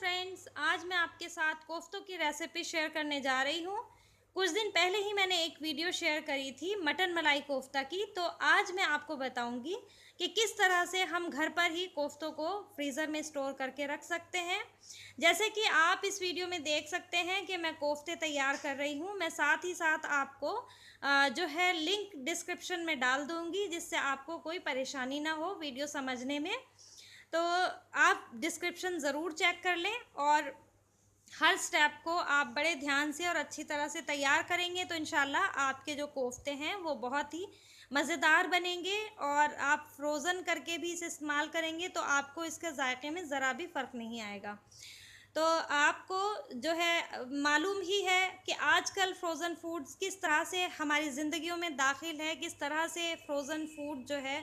Friends, आज मैं आपके साथ कोफ्तों की रेसिपी शेयर करने जा रही हूँ। कुछ दिन पहले ही मैंने एक वीडियो शेयर करी थी मटन मलाई कोफ्ता की, तो आज मैं आपको बताऊंगी कि किस तरह से हम घर पर ही कोफ्तों को फ्रीज़र में स्टोर करके रख सकते हैं। जैसे कि आप इस वीडियो में देख सकते हैं कि मैं कोफ्ते तैयार कर रही हूँ। मैं साथ ही साथ आपको जो है लिंक डिस्क्रिप्शन में डाल दूँगी, जिससे आपको कोई परेशानी ना हो वीडियो समझने में। तो आप डिस्क्रिप्शन ज़रूर चेक कर लें और हर स्टेप को आप बड़े ध्यान से और अच्छी तरह से तैयार करेंगे तो इंशाल्लाह आपके जो कोफ्ते हैं वो बहुत ही मज़ेदार बनेंगे। और आप फ्रोज़न करके भी इसे इस्तेमाल करेंगे तो आपको इसके जायके में ज़रा भी फ़र्क नहीं आएगा। तो आपको जो है मालूम ही है कि आजकल फ्रोज़न फूड्स किस तरह से हमारी ज़िंदगियों में दाखिल है, किस तरह से फ्रोज़न फूड जो है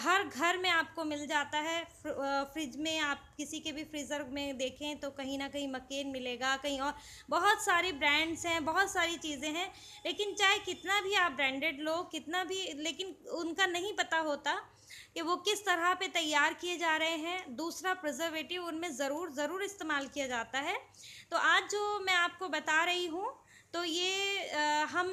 हर घर में आपको मिल जाता है। फ्रिज में आप किसी के भी फ्रीज़र में देखें तो कहीं ना कहीं मक्केन मिलेगा, कहीं और बहुत सारी ब्रांड्स हैं, बहुत सारी चीज़ें हैं। लेकिन चाहे कितना भी आप ब्रांडेड लो, कितना भी, लेकिन उनका नहीं पता होता कि वो किस तरह पे तैयार किए जा रहे हैं। दूसरा, प्रिजर्वेटिव उनमें ज़रूर इस्तेमाल किया जाता है। तो आज जो मैं आपको बता रही हूँ, तो ये हम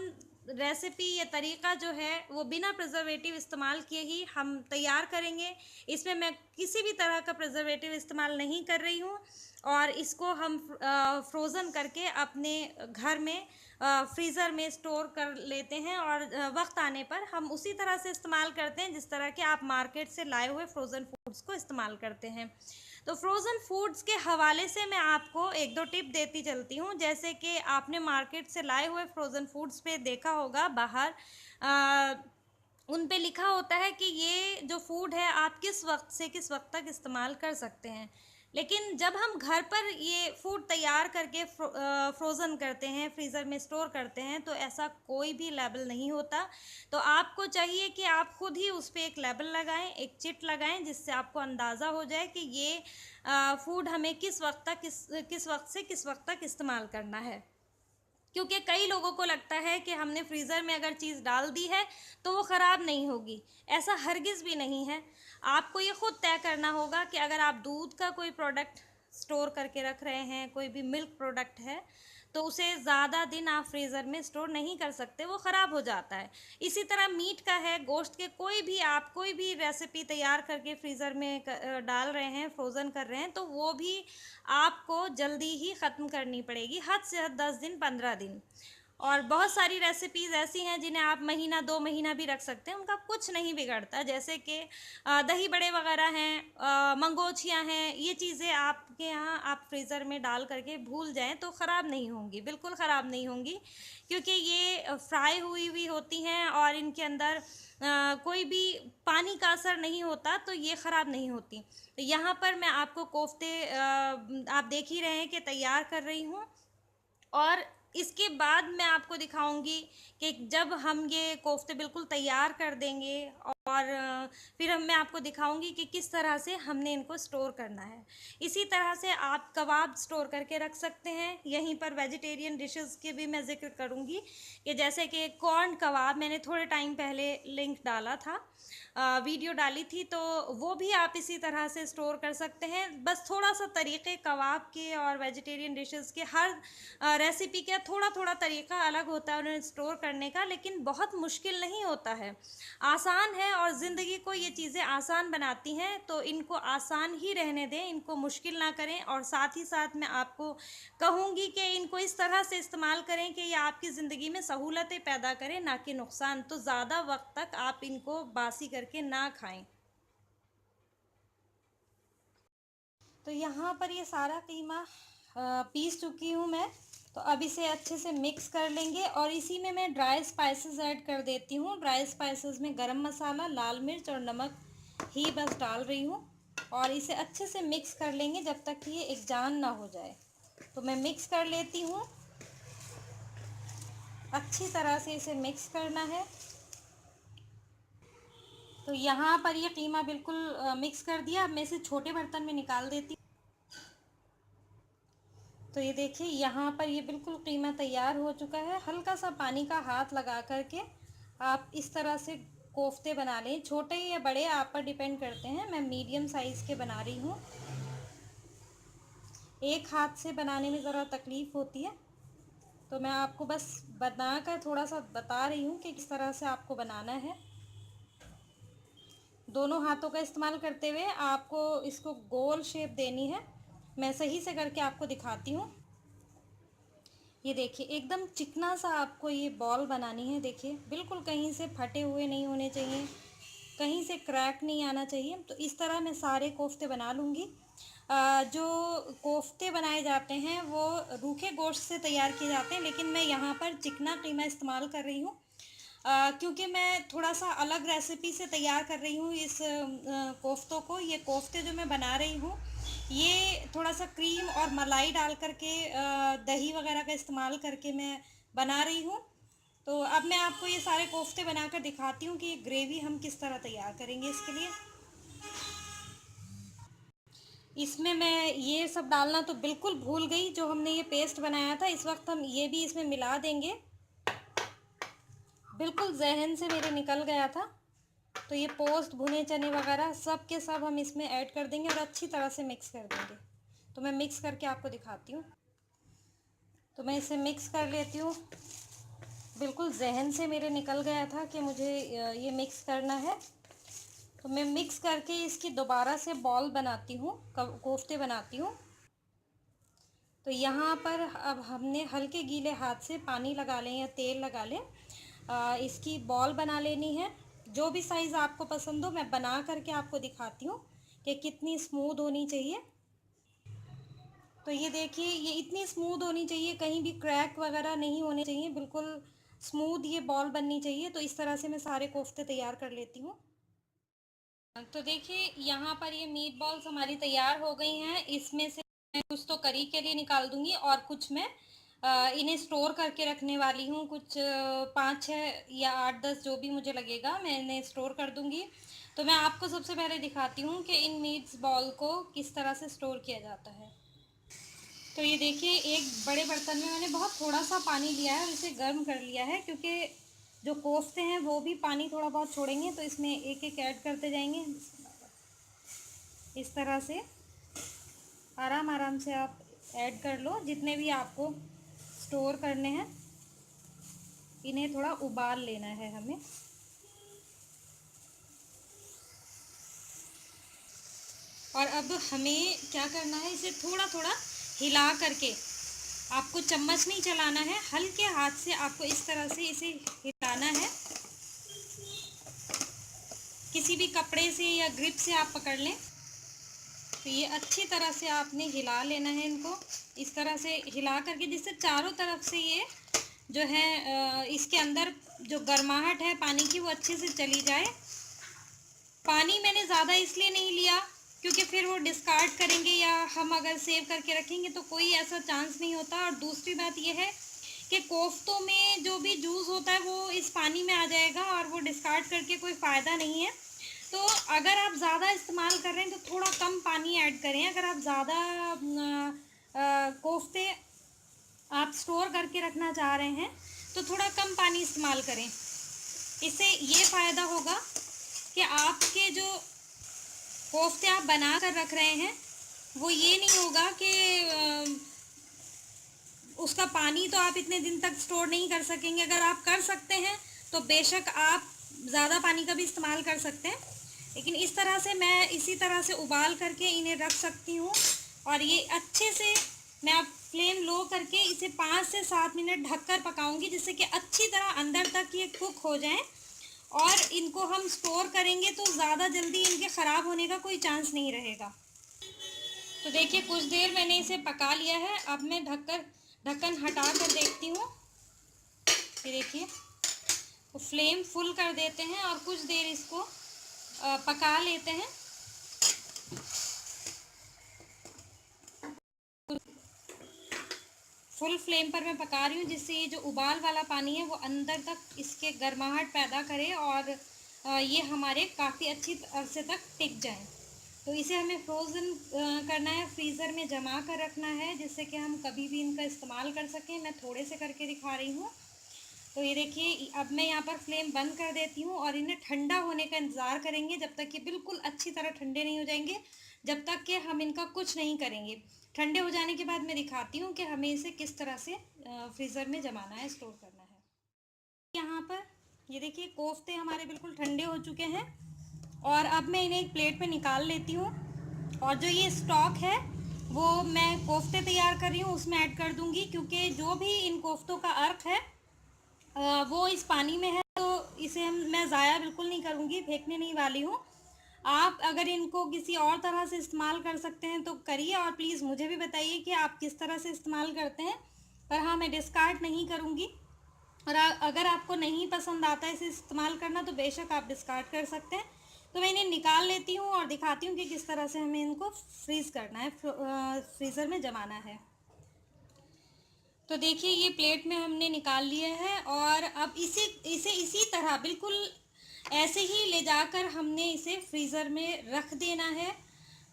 रेसिपी, ये तरीका जो है वो बिना प्रिजर्वेटिव इस्तेमाल किए ही हम तैयार करेंगे। इसमें मैं किसी भी तरह का प्रिजर्वेटिव इस्तेमाल नहीं कर रही हूँ और इसको हम फ्रोज़न करके अपने घर में फ्रीज़र में स्टोर कर लेते हैं और वक्त आने पर हम उसी तरह से इस्तेमाल करते हैं जिस तरह के आप मार्केट से लाए हुए फ्रोज़न फूड्स को इस्तेमाल करते हैं। तो फ्रोज़न फूड्स के हवाले से मैं आपको एक दो टिप देती चलती हूँ। जैसे कि आपने मार्केट से लाए हुए फ्रोज़न फूड्स पे देखा होगा बाहर उन पे लिखा होता है कि ये जो फूड है आप किस वक्त से किस वक्त तक इस्तेमाल कर सकते हैं। लेकिन जब हम घर पर ये फूड तैयार करके फ्रोज़न करते हैं, फ्रीज़र में स्टोर करते हैं, तो ऐसा कोई भी लेबल नहीं होता। तो आपको चाहिए कि आप खुद ही उस पर एक लेबल लगाएं, एक चिट लगाएं, जिससे आपको अंदाज़ा हो जाए कि ये फूड हमें किस वक्त तक किस वक्त से किस वक्त तक इस्तेमाल करना है। क्योंकि कई लोगों को लगता है कि हमने फ्रीज़र में अगर चीज़ डाल दी है तो वो ख़राब नहीं होगी। ऐसा हरगिज़ भी नहीं है। आपको ये ख़ुद तय करना होगा कि अगर आप दूध का कोई प्रोडक्ट स्टोर करके रख रहे हैं, कोई भी मिल्क प्रोडक्ट है, तो उसे ज़्यादा दिन आप फ्रीज़र में स्टोर नहीं कर सकते, वो ख़राब हो जाता है। इसी तरह मीट का है, गोश्त के कोई भी रेसिपी तैयार करके फ्रीज़र में डाल रहे हैं, फ्रोज़न कर रहे हैं, तो वो भी आपको जल्दी ही ख़त्म करनी पड़ेगी, हद से हद 10 दिन 15 दिन। और बहुत सारी रेसिपीज़ ऐसी हैं जिन्हें आप महीना 2 महीना भी रख सकते हैं, उनका कुछ नहीं बिगड़ता। जैसे कि दही बड़े वगैरह हैं, मंगोछियाँ हैं, ये चीज़ें आपके यहाँ आप फ्रीज़र में डाल करके भूल जाएं तो ख़राब नहीं होंगी, बिल्कुल ख़राब नहीं होंगी, क्योंकि ये फ्राई हुई हुई होती हैं और इनके अंदर कोई भी पानी का असर नहीं होता, तो ये ख़राब नहीं होती। तो यहाँ पर मैं आपको कोफ्ते आप देख ही रहे हैं कि तैयार कर रही हूँ। और इसके बाद मैं आपको दिखाऊंगी कि जब हम ये कोफ्ते बिल्कुल तैयार कर देंगे और फिर मैं आपको दिखाऊंगी कि किस तरह से हमने इनको स्टोर करना है। इसी तरह से आप कबाब स्टोर करके रख सकते हैं। यहीं पर वेजिटेरियन डिशेस के भी मैं जिक्र करूंगी कि जैसे कि कॉर्न कबाब, मैंने थोड़े टाइम पहले लिंक डाला था, वीडियो डाली थी, तो वो भी आप इसी तरह से स्टोर कर सकते हैं। बस थोड़ा सा तरीक़े कबाब के और वेजिटेरियन डिशेस के, हर रेसिपी का थोड़ा थोड़ा तरीका अलग होता है उन्हें स्टोर करने का, लेकिन बहुत मुश्किल नहीं होता है, आसान है। और ज़िंदगी को ये चीज़ें आसान बनाती हैं, तो इनको आसान ही रहने दें, इनको मुश्किल ना करें। और साथ ही साथ मैं आपको कहूँगी कि इनको इस तरह से इस्तेमाल करें कि ये आपकी ज़िंदगी में सहूलतें पैदा करें, ना कि नुकसान। तो ज़्यादा वक्त तक आप इनको बासी करके ना खाएं। तो यहाँ पर ये सारा कीमा पीस चुकी हूँ मैं। तो अब इसे अच्छे से मिक्स कर लेंगे और इसी में मैं ड्राई स्पाइसेस ऐड कर देती हूँ। ड्राई स्पाइसेस में गरम मसाला, लाल मिर्च और नमक ही बस डाल रही हूँ। और इसे अच्छे से मिक्स कर लेंगे जब तक कि ये एकजान ना हो जाए। तो मैं मिक्स कर लेती हूँ, अच्छी तरह से इसे मिक्स करना है। तो यहाँ पर ये कीमा बिल्कुल मिक्स कर दिया। अब मैं इसे छोटे बर्तन में निकाल देती हूँ। तो ये देखिए, यहाँ पर ये बिल्कुल कीमा तैयार हो चुका है। हल्का सा पानी का हाथ लगा करके आप इस तरह से कोफ्ते बना लें, छोटे या बड़े आप पर डिपेंड करते हैं। मैं मीडियम साइज़ के बना रही हूँ। एक हाथ से बनाने में ज़रा तकलीफ़ होती है, तो मैं आपको बस बनाकर थोड़ा सा बता रही हूँ कि किस तरह से आपको बनाना है। दोनों हाथों का इस्तेमाल करते हुए आपको इसको गोल शेप देनी है। मैं सही से करके आपको दिखाती हूँ। ये देखिए, एकदम चिकना सा आपको ये बॉल बनानी है। देखिए, बिल्कुल कहीं से फटे हुए नहीं होने चाहिए, कहीं से क्रैक नहीं आना चाहिए। तो इस तरह मैं सारे कोफ्ते बना लूँगी। जो कोफ्ते बनाए जाते हैं वो रूखे गोश्त से तैयार किए जाते हैं, लेकिन मैं यहाँ पर चिकना कीमा इस्तेमाल कर रही हूँ, क्योंकि मैं थोड़ा सा अलग रेसिपी से तैयार कर रही हूँ इस कोफ्तों को। ये कोफ्ते जो मैं बना रही हूँ, ये थोड़ा सा क्रीम और मलाई डाल करके, दही वगैरह का इस्तेमाल करके मैं बना रही हूँ। तो अब मैं आपको ये सारे कोफ्ते बनाकर दिखाती हूँ कि ये ग्रेवी हम किस तरह तैयार करेंगे इसके लिए। इसमें मैं ये सब डालना तो बिल्कुल भूल गई, जो हमने ये पेस्ट बनाया था इस वक्त हम ये भी इसमें मिला देंगे। बिल्कुल जहन से मेरे निकल गया था। तो ये पोस्ट, भुने चने वगैरह सब के सब हम इसमें ऐड कर देंगे और अच्छी तरह से मिक्स कर देंगे। तो मैं मिक्स करके आपको दिखाती हूँ। तो मैं इसे मिक्स कर लेती हूँ। बिल्कुल जहन से मेरे निकल गया था कि मुझे ये मिक्स करना है। तो मैं मिक्स करके इसकी दोबारा से बॉल बनाती हूँ, कोफ्ते बनाती हूँ। तो यहाँ पर अब हमने हल्के गीले हाथ से पानी लगा लें या तेल लगा लें, इसकी बॉल बना लेनी है। जो भी साइज़ आपको पसंद हो, मैं बना करके आपको दिखाती हूँ कि कितनी स्मूथ होनी चाहिए। तो ये देखिए, ये इतनी स्मूथ होनी चाहिए, कहीं भी क्रैक वगैरह नहीं होने चाहिए, बिल्कुल स्मूथ ये बॉल बननी चाहिए। तो इस तरह से मैं सारे कोफ्ते तैयार कर लेती हूँ। तो देखिए, यहाँ पर ये मीट बॉल्स हमारी तैयार हो गई हैं। इसमें से मैं कुछ तो करी के लिए निकाल दूंगी और कुछ मैं इन्हें स्टोर करके रखने वाली हूँ। कुछ 5-6 या 8-10 जो भी मुझे लगेगा मैं इन्हें स्टोर कर दूंगी। तो मैं आपको सबसे पहले दिखाती हूँ कि इन मीट्स बॉल को किस तरह से स्टोर किया जाता है। तो ये देखिए, एक बड़े बर्तन में मैंने बहुत थोड़ा सा पानी लिया है और इसे गर्म कर लिया है, क्योंकि जो कोफ्ते हैं वो भी पानी थोड़ा बहुत छोड़ेंगे। तो इसमें एक एक ऐड करते जाएंगे। इस तरह से आराम आराम से आप ऐड कर लो, जितने भी आपको स्टोर करने हैं। इन्हें थोड़ा उबाल लेना है हमें। और अब हमें क्या करना है, इसे थोड़ा थोड़ा हिला करके, आपको चम्मच नहीं चलाना है, हल्के हाथ से आपको इस तरह से इसे हिलाना है। किसी भी कपड़े से या ग्रिप से आप पकड़ लें। तो ये अच्छी तरह से आपने हिला लेना है इनको, इस तरह से हिला करके, जिससे चारों तरफ से ये जो है इसके अंदर जो गर्माहट है पानी की वो अच्छे से चली जाए। पानी मैंने ज़्यादा इसलिए नहीं लिया क्योंकि फिर वो डिस्कार्ड करेंगे या हम अगर सेव करके रखेंगे तो कोई ऐसा चांस नहीं होता। और दूसरी बात ये है कि कोफ्तों में जो भी जूस होता है वो इस पानी में आ जाएगा और वो डिस्कार्ड करके कोई फ़ायदा नहीं है। तो अगर आप ज़्यादा इस्तेमाल कर रहे हैं तो थोड़ा कम पानी ऐड करें। अगर आप ज़्यादा कोफ्ते आप स्टोर करके रखना चाह रहे हैं तो थोड़ा कम पानी इस्तेमाल करें। इससे ये फ़ायदा होगा कि आपके जो कोफ्ते आप बना कर रख रहे हैं वो ये नहीं होगा कि उसका पानी तो आप इतने दिन तक स्टोर नहीं कर सकेंगे। अगर आप कर सकते हैं तो बेशक आप ज़्यादा पानी का भी इस्तेमाल कर सकते हैं, लेकिन इस तरह से मैं इसी तरह से उबाल करके इन्हें रख सकती हूँ। और ये अच्छे से मैं अब फ्लेम लो करके इसे 5 से 7 मिनट ढककर पकाऊंगी, जिससे कि अच्छी तरह अंदर तक ये कुक हो जाएं। और इनको हम स्टोर करेंगे तो ज़्यादा जल्दी इनके ख़राब होने का कोई चांस नहीं रहेगा। तो देखिए, कुछ देर मैंने इसे पका लिया है। अब मैं ढक्कन हटा कर देखती हूँ। ये देखिए, तो फ्लेम फुल कर देते हैं और कुछ देर इसको पका लेते हैं। फुल फ्लेम पर मैं पका रही हूँ, जिससे ये जो उबाल वाला पानी है वो अंदर तक इसके गर्माहट पैदा करे और ये हमारे काफ़ी अच्छी अरसे तक टिक जाए। तो इसे हमें फ्रोज़न करना है, फ्रीज़र में जमा कर रखना है, जिससे कि हम कभी भी इनका इस्तेमाल कर सकें। मैं थोड़े से करके दिखा रही हूँ। तो ये देखिए, अब मैं यहाँ पर फ्लेम बंद कर देती हूँ और इन्हें ठंडा होने का इंतज़ार करेंगे, जब तक कि बिल्कुल अच्छी तरह ठंडे नहीं हो जाएंगे, जब तक कि हम इनका कुछ नहीं करेंगे। ठंडे हो जाने के बाद मैं दिखाती हूँ कि हमें इसे किस तरह से फ्रीज़र में जमाना है, स्टोर करना है। यहाँ पर ये देखिए कोफ्ते हमारे बिल्कुल ठंडे हो चुके हैं और अब मैं इन्हें एक प्लेट पे निकाल लेती हूँ। और जो ये स्टॉक है वो मैं कोफ्ते तैयार कर रही हूँ उसमें ऐड कर दूँगी, क्योंकि जो भी इन कोफ्तों का अर्क है वो इस पानी में है, तो इसे मैं ज़ाया बिल्कुल नहीं करूँगी, फेंकने नहीं वाली हूँ। आप अगर इनको किसी और तरह से इस्तेमाल कर सकते हैं तो करिए, और प्लीज़ मुझे भी बताइए कि आप किस तरह से इस्तेमाल करते हैं। पर हाँ, मैं डिस्कार्ड नहीं करूँगी। और अगर आपको नहीं पसंद आता है इसे इस्तेमाल करना तो बेशक आप डिस्कार्ड कर सकते हैं। तो मैं इन्हें निकाल लेती हूँ और दिखाती हूँ कि किस तरह से हमें इनको फ्रीज़ करना है, फ्रीज़र में जमाना है। तो देखिए ये प्लेट में हमने निकाल लिया है और अब इसे इसी तरह बिल्कुल ऐसे ही ले जाकर हमने इसे फ्रीज़र में रख देना है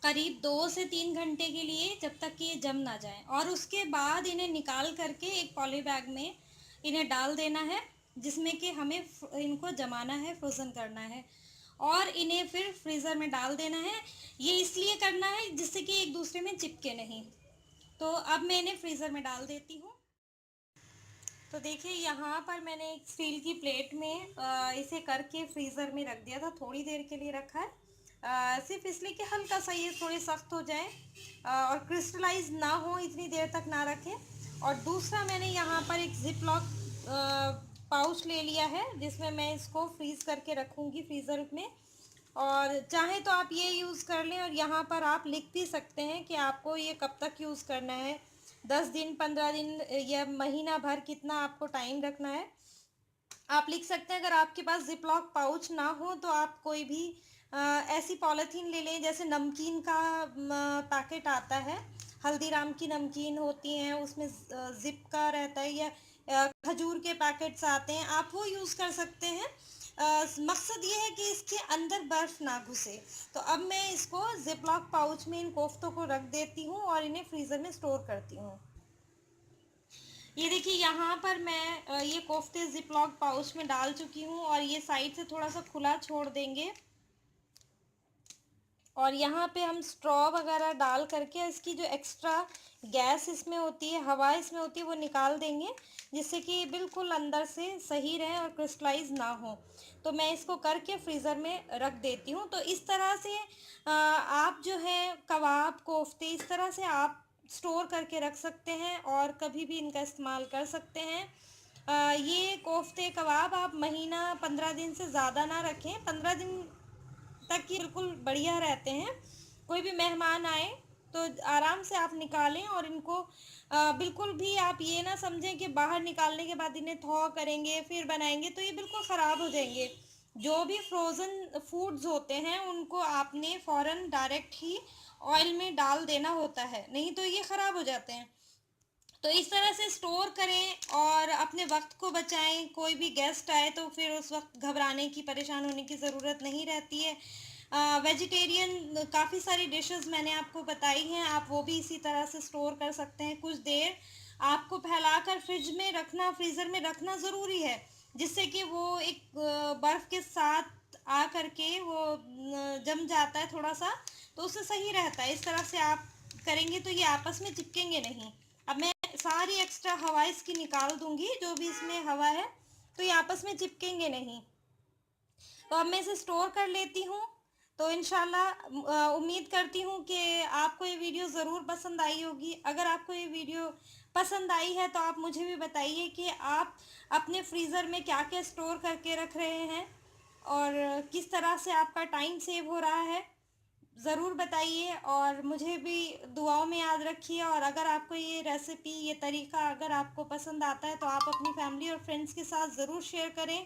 करीब 2 से 3 घंटे के लिए, जब तक कि ये जम ना जाए। और उसके बाद इन्हें निकाल करके एक पॉली बैग में इन्हें डाल देना है, जिसमें कि हमें इनको जमाना है, फ्रोज़न करना है और इन्हें फिर फ्रीज़र में डाल देना है। ये इसलिए करना है जिससे कि एक दूसरे में चिपके नहीं। तो अब मैं इन्हें फ्रीज़र में डाल देती हूँ। तो देखिए यहाँ पर मैंने एक स्टील की प्लेट में इसे करके फ्रीज़र में रख दिया था, थोड़ी देर के लिए रखा है, सिर्फ इसलिए कि हल्का सा ये थोड़े सख्त हो जाए और क्रिस्टलाइज ना हो, इतनी देर तक ना रखें। और दूसरा मैंने यहाँ पर एक जिप लॉक पाउच ले लिया है जिसमें मैं इसको फ्रीज़ करके रखूँगी फ्रीज़र में। और चाहे तो आप ये यूज़ कर लें, और यहाँ पर आप लिख भी सकते हैं कि आपको ये कब तक यूज़ करना है, 10 दिन, 15 दिन या महीना भर, कितना आपको टाइम रखना है आप लिख सकते हैं। अगर आपके पास जिप लॉक पाउच ना हो तो आप कोई भी ऐसी पॉलीथीन ले लें, जैसे नमकीन का पैकेट आता है, हल्दीराम की नमकीन होती हैं उसमें जिप का रहता है, या खजूर के पैकेट्स आते हैं, आप वो यूज़ कर सकते हैं। मकसद ये है कि इसके अंदर बर्फ़ ना घुसे। तो अब मैं इसको जिप लॉक पाउच में इन कोफ्तों को रख देती हूँ और इन्हें फ्रीज़र में स्टोर करती हूँ। ये देखिए यहाँ पर मैं ये कोफ्ते जिप लॉक पाउच में डाल चुकी हूँ और ये साइड से थोड़ा सा खुला छोड़ देंगे। और यहाँ पे हम स्ट्रॉ वगैरह डाल करके इसकी जो एक्स्ट्रा गैस इसमें होती है, हवा इसमें होती है, वो निकाल देंगे, जिससे कि बिल्कुल अंदर से सही रहे और क्रिस्टलाइज ना हो। तो मैं इसको करके फ्रीज़र में रख देती हूँ। तो इस तरह से आप जो है कबाब, कोफ्ते, इस तरह से आप स्टोर करके रख सकते हैं और कभी भी इनका इस्तेमाल कर सकते हैं। ये कोफ्ते, कबाब आप महीना 15 दिन से ज़्यादा ना रखें, 15 दिन तक ये बिल्कुल बढ़िया रहते हैं। कोई भी मेहमान आए तो आराम से आप निकालें, और इनको बिल्कुल भी आप ये ना समझें कि बाहर निकालने के बाद इन्हें थॉ करेंगे फिर बनाएंगे तो ये बिल्कुल ख़राब हो जाएंगे। जो भी फ्रोज़न फूड्स होते हैं उनको आपने फ़ौरन डायरेक्ट ही ऑयल में डाल देना होता है, नहीं तो ये ख़राब हो जाते हैं। तो इस तरह से स्टोर करें और अपने वक्त को बचाएं। कोई भी गेस्ट आए तो फिर उस वक्त घबराने की, परेशान होने की ज़रूरत नहीं रहती है। वेजिटेरियन काफ़ी सारी डिशेस मैंने आपको बताई हैं, आप वो भी इसी तरह से स्टोर कर सकते हैं। कुछ देर आपको फैलाकर फ्रिज में रखना, फ्रीज़र में रखना ज़रूरी है, जिससे कि वो एक बर्फ़ के साथ आ करके वो जम जाता है थोड़ा सा, तो उससे सही रहता है। इस तरह से आप करेंगे तो ये आपस में चिपकेंगे नहीं। अब मैं सारी एक्स्ट्रा हवा इसकी निकाल दूंगी, जो भी इसमें हवा है, तो ये आपस में चिपकेंगे नहीं। तो अब मैं इसे स्टोर कर लेती हूँ। तो इंशाल्लाह उम्मीद करती हूँ कि आपको ये वीडियो ज़रूर पसंद आई होगी। अगर आपको ये वीडियो पसंद आई है तो आप मुझे भी बताइए कि आप अपने फ्रीज़र में क्या क्या स्टोर करके रख रहे हैं और किस तरह से आपका टाइम सेव हो रहा है। ज़रूर बताइए और मुझे भी दुआओं में याद रखिए। और अगर आपको ये रेसिपी, ये तरीका अगर आपको पसंद आता है तो आप अपनी फैमिली और फ्रेंड्स के साथ ज़रूर शेयर करें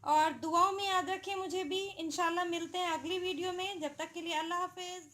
और दुआओं में याद रखें मुझे भी। इंशाल्लाह मिलते हैं अगली वीडियो में, जब तक के लिए अल्लाह हाफ़िज़।